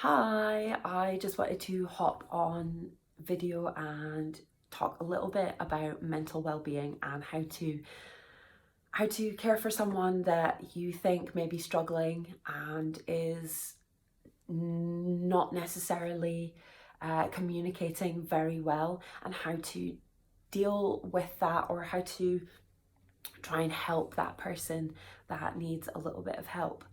Hi, I just wanted to hop on video and talk a little bit about mental well-being and how to care for someone that you think may be struggling and is not necessarily communicating very well, and how to deal with that, or how to try and help that person that needs a little bit of help.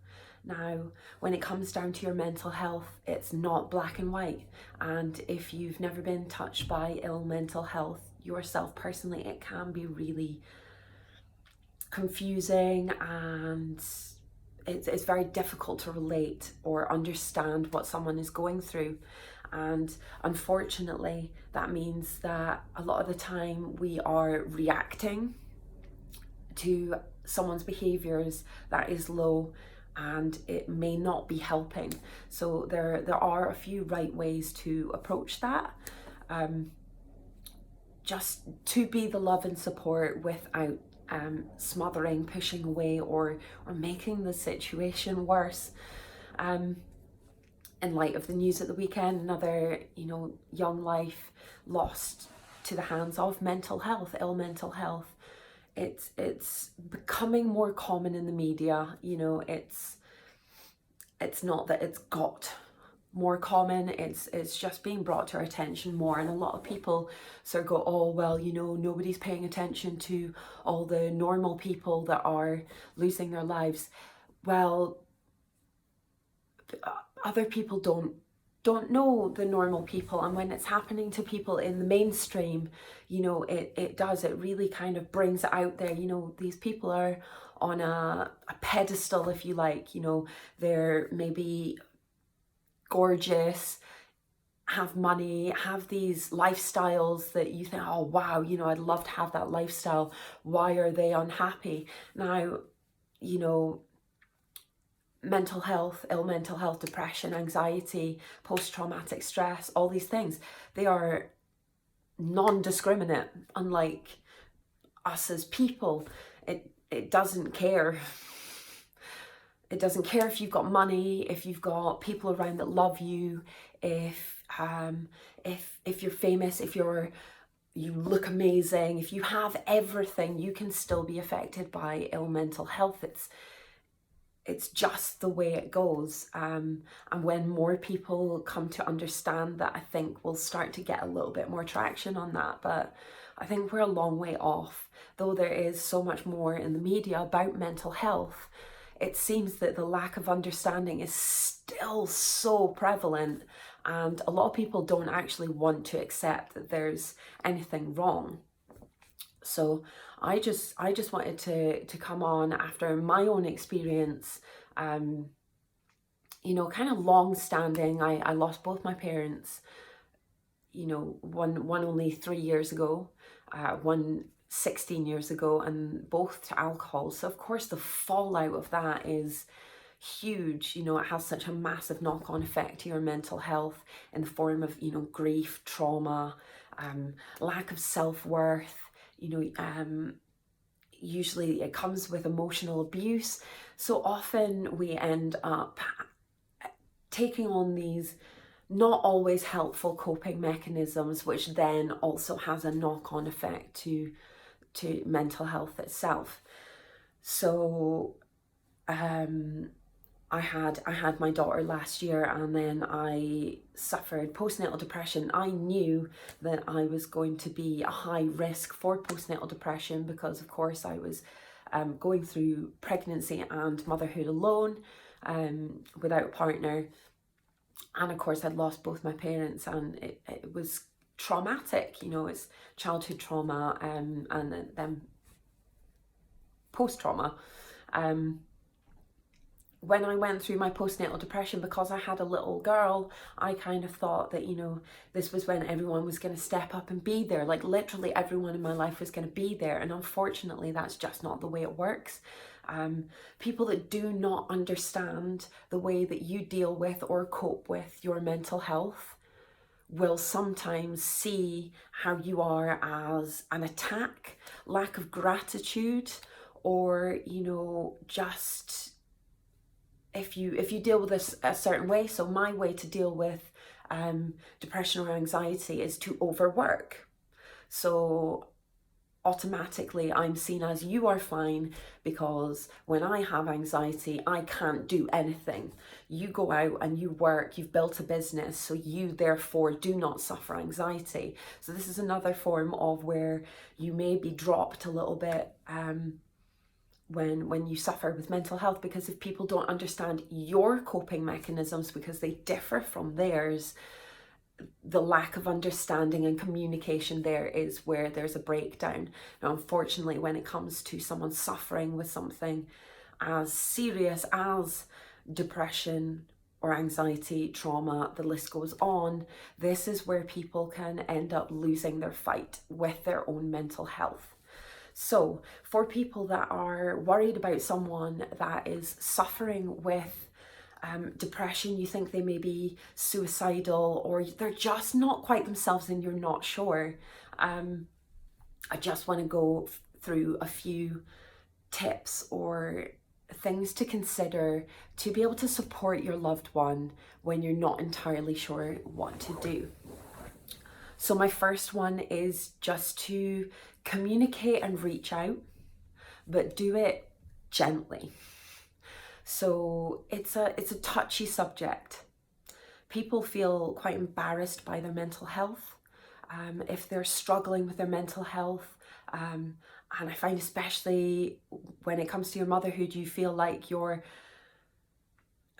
Now, when it comes down to your mental health, it's not black and white. And if you've never been touched by ill mental health yourself personally, it can be really confusing, and it's very difficult to relate or understand what someone is going through. And unfortunately, that means that a lot of the time we are reacting to someone's behaviors that is low, and it may not be helping. So there are a few right ways to approach that, just to be the love and support without smothering, pushing away, or making the situation worse. In light of the news at the weekend, another young life lost to the hands of ill mental health. It's becoming more common in the media. It's not that it's got more common, it's just being brought to our attention more. And a lot of people sort of go, oh well, nobody's paying attention to all the normal people that are losing their lives. Well, other people don't know the normal people, and when it's happening to people in the mainstream, it really kind of brings it out there. These people are on a pedestal, if you like. They're maybe gorgeous, have money, have these lifestyles that you think, oh wow, I'd love to have that lifestyle. Why are they unhappy? Now, ill mental health, depression, anxiety, post-traumatic stress, all these things, they are non-discriminate. Unlike us as people, it doesn't care. It doesn't care if you've got money, if you've got people around that love you, if you're famous, if you look amazing, if you have everything, you can still be affected by ill mental health. It's just the way it goes. And when more people come to understand that, I think we'll start to get a little bit more traction on that. But I think we're a long way off. Though there is so much more in the media about mental health, it seems that the lack of understanding is still so prevalent, and a lot of people don't actually want to accept that there's anything wrong. So I just wanted to come on after my own experience, kind of long standing. I lost both my parents, one only 3 years ago, one 16 years ago, and both to alcohol. So of course the fallout of that is huge. It has such a massive knock-on effect to your mental health in the form of grief, trauma, lack of self-worth. Usually it comes with emotional abuse. So often we end up taking on these not always helpful coping mechanisms, which then also has a knock-on effect to mental health itself. So I had my daughter last year, and then I suffered postnatal depression. I knew that I was going to be a high risk for postnatal depression because, of course, I was going through pregnancy and motherhood alone, without a partner. And of course, I'd lost both my parents, and it was traumatic. It's childhood trauma, and then post-trauma. When I went through my postnatal depression, because I had a little girl, I kind of thought that, this was when everyone was going to step up and be there. Like literally everyone in my life was going to be there. And unfortunately, that's just not the way it works. People that do not understand the way that you deal with or cope with your mental health will sometimes see how you are as an attack, lack of gratitude, or, just if you deal with this a certain way. So my way to deal with depression or anxiety is to overwork. So automatically I'm seen as, you are fine, because when I have anxiety I can't do anything. You go out and you work, you've built a business, so you therefore do not suffer anxiety. So this is another form of where you may be dropped a little bit when you suffer with mental health, because if people don't understand your coping mechanisms because they differ from theirs, the lack of understanding and communication there is where there's a breakdown. Now, unfortunately, when it comes to someone suffering with something as serious as depression or anxiety, trauma, the list goes on, this is where people can end up losing their fight with their own mental health. So for people that are worried about someone that is suffering with depression, you think they may be suicidal or they're just not quite themselves and you're not sure, I just want to go through a few tips or things to consider to be able to support your loved one when you're not entirely sure what to do. So my first one is just to communicate and reach out, but do it gently. So it's a touchy subject. People feel quite embarrassed by their mental health, if they're struggling with their mental health. And I find, especially when it comes to your motherhood, you feel like you're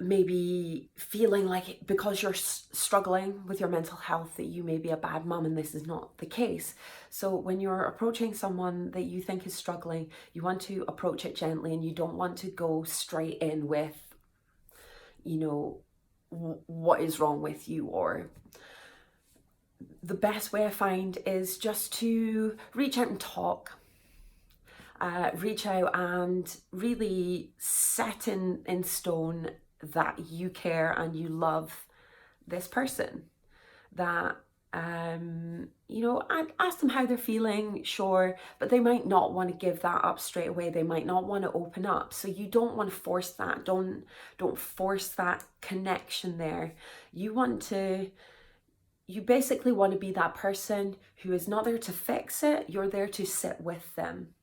maybe feeling like because you're struggling with your mental health that you may be a bad mum, and this is not the case. So when you're approaching someone that you think is struggling, you want to approach it gently, and you don't want to go straight in with, you know, what is wrong with you. Or the best way I find is just to reach out and talk. Reach out and really set in stone that you care and you love this person. That, you know, I'd ask them how they're feeling, sure, but they might not want to give that up straight away. They might not want to open up. So you don't want to force that. Don't force that connection there. You basically want to be that person who is not there to fix it. You're there to sit with them.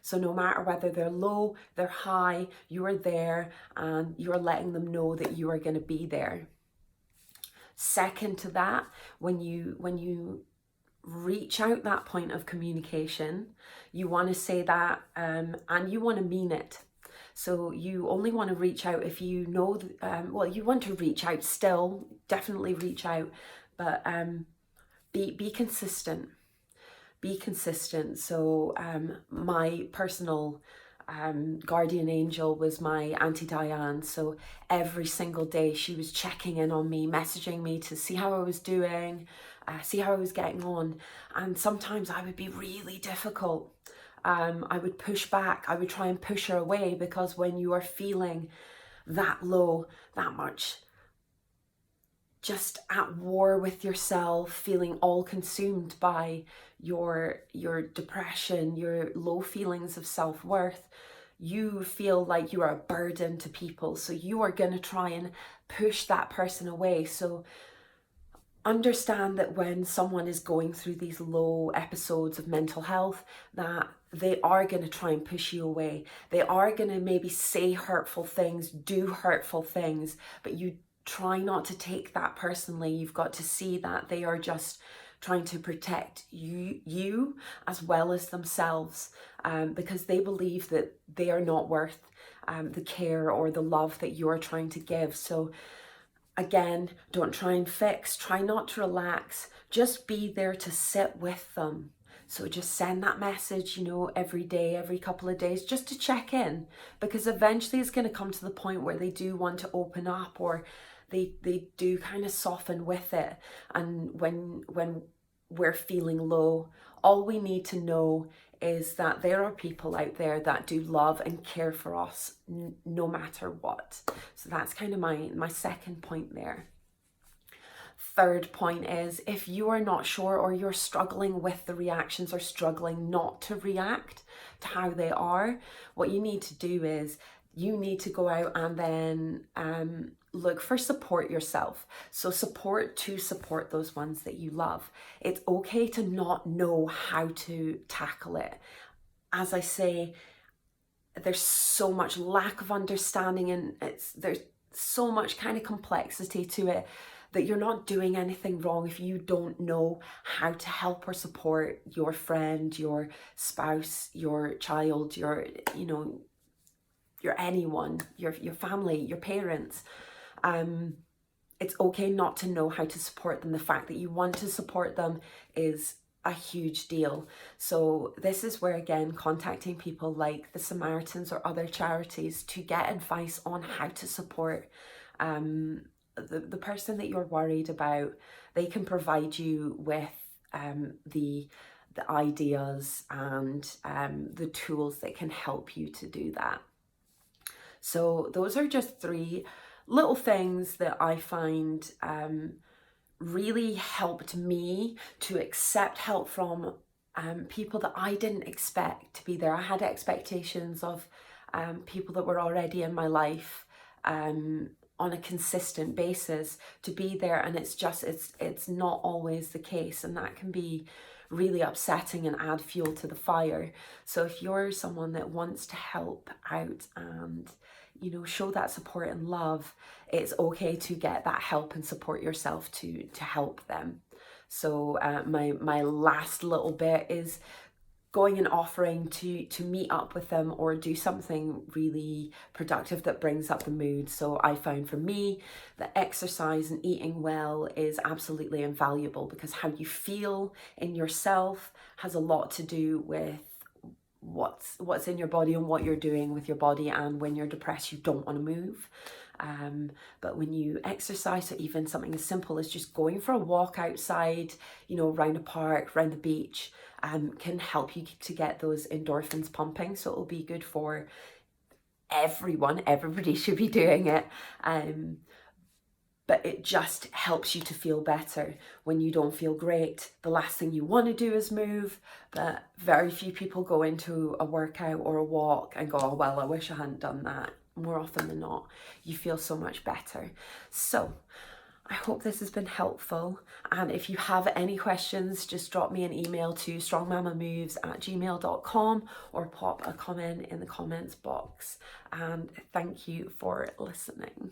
So no matter whether they're low, they're high, you are there and you're letting them know that you are going to be there. Second to that, when you reach out that point of communication, you want to say that and you want to mean it. So you only want to reach out if you know, well, you want to reach out still, definitely reach out, but be consistent. Be consistent. So my personal guardian angel was my Auntie Diane. So every single day she was checking in on me, messaging me to see how I was doing, see how I was getting on. And sometimes I would be really difficult. I would push back. I would try and push her away, because when you are feeling that low, that much just at war with yourself, feeling all consumed by your depression, your low feelings of self-worth, you feel like you are a burden to people. So you are going to try and push that person away. So understand that when someone is going through these low episodes of mental health, that they are going to try and push you away. They are going to maybe say hurtful things, do hurtful things, but you try not to take that personally. You've got to see that they are just trying to protect you as well as themselves, because they believe that they are not worth the care or the love that you're trying to give. So again, don't try and fix, try not to relax, just be there to sit with them. So just send that message, you know, every day, every couple of days, just to check in, because eventually it's going to come to the point where they do want to open up, or they do kind of soften with it. And when we're feeling low, all we need to know is that there are people out there that do love and care for us no matter what. So that's kind of my second point there. Third point is, if you are not sure, or you're struggling with the reactions, or struggling not to react to how they are, what you need to do is you need to go out and then look for support yourself. So to support those ones that you love. It's okay to not know how to tackle it. As I say, there's so much lack of understanding, and there's so much kind of complexity to it, that you're not doing anything wrong if you don't know how to help or support your friend, your spouse, your child, your anyone, your family, your parents. It's okay not to know how to support them. The fact that you want to support them is a huge deal. So this is where, again, contacting people like the Samaritans or other charities to get advice on how to support the person that you're worried about. They can provide you with the ideas and the tools that can help you to do that. So those are just 3 little things that I find really helped me to accept help from people that I didn't expect to be there. I had expectations of people that were already in my life on a consistent basis to be there, and it's not always the case, and that can be really upsetting and add fuel to the fire. So if you're someone that wants to help out and show that support and love, it's okay to get that help and support yourself to help them. So my last little bit is going and offering to meet up with them or do something really productive that brings up the mood. So I found for me that exercise and eating well is absolutely invaluable, because how you feel in yourself has a lot to do with what's in your body and what you're doing with your body. And when you're depressed, you don't want to move. But when you exercise, or even something as simple as just going for a walk outside, around a park, around the beach, can help you to get those endorphins pumping. So it'll be good for everyone. Everybody should be doing it. But it just helps you to feel better. When you don't feel great, the last thing you want to do is move. But very few people go into a workout or a walk and go, oh, well, I wish I hadn't done that. More often than not, you feel so much better. So I hope this has been helpful. And if you have any questions, just drop me an email to strongmamamoves@gmail.com or pop a comment in the comments box. And thank you for listening.